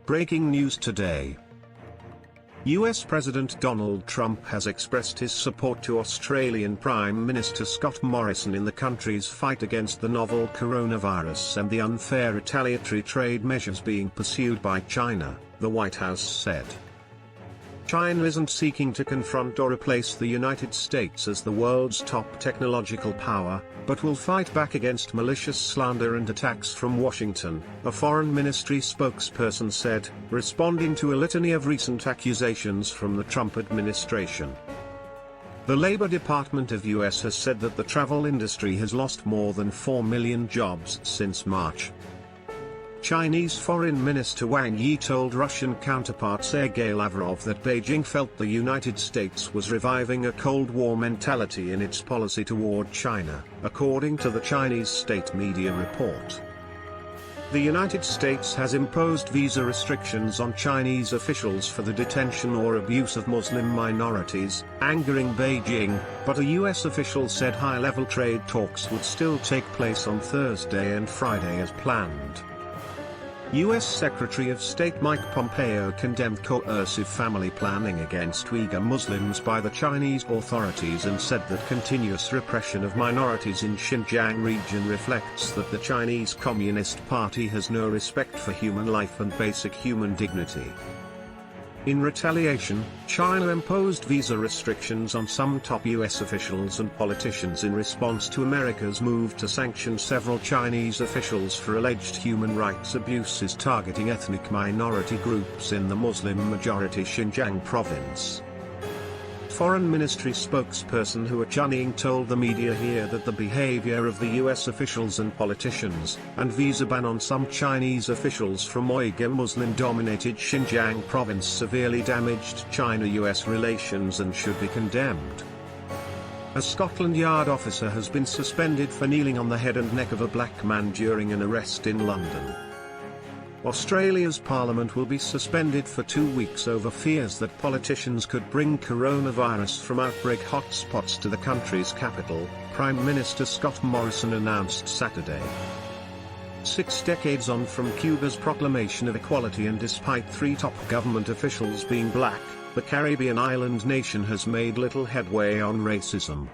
Breaking news today. US President Donald Trump has expressed his support to Australian Prime Minister Scott Morrison in the country's fight against the novel coronavirus and the unfair retaliatory trade measures being pursued by China, the White House said. China isn't seeking to confront or replace the United States as the world's top technological power, but will fight back against malicious slander and attacks from Washington, a foreign ministry spokesperson said, responding to a litany of recent accusations from the Trump administration. The Labor Department of US has said that the travel industry has lost more than 4 million jobs since March. Chinese Foreign Minister Wang Yi told Russian counterpart Sergei Lavrov that Beijing felt the United States was reviving a Cold War mentality in its policy toward China, according to the Chinese state media report. The United States has imposed visa restrictions on Chinese officials for the detention or abuse of Muslim minorities, angering Beijing, but a US official said high-level trade talks would still take place on Thursday and Friday as planned. U.S. Secretary of State Mike Pompeo condemned coercive family planning against Uyghur Muslims by the Chinese authorities and said that continuous repression of minorities in Xinjiang region reflects that the Chinese Communist Party has no respect for human life and basic human dignity. In retaliation, China imposed visa restrictions on some top U.S. officials and politicians in response to America's move to sanction several Chinese officials for alleged human rights abuses targeting ethnic minority groups in the Muslim-majority Xinjiang province. Foreign Ministry spokesperson Hua Chunying told the media here that the behavior of the U.S. officials and politicians, and visa ban on some Chinese officials from Uyghur Muslim-dominated Xinjiang province severely damaged China-US relations and should be condemned. A Scotland Yard officer has been suspended for kneeling on the head and neck of a black man during an arrest in London. Australia's parliament will be suspended for 2 weeks over fears that politicians could bring coronavirus from outbreak hotspots to the country's capital, Prime Minister Scott Morrison announced Saturday. 6 decades on from Cuba's proclamation of equality and despite 3 top government officials being black, the Caribbean island nation has made little headway on racism.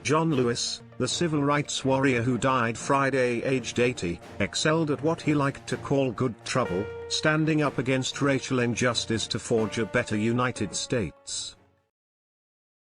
John Lewis, the civil rights warrior who died Friday aged 80, excelled at what he liked to call good trouble, standing up against racial injustice to forge a better United States.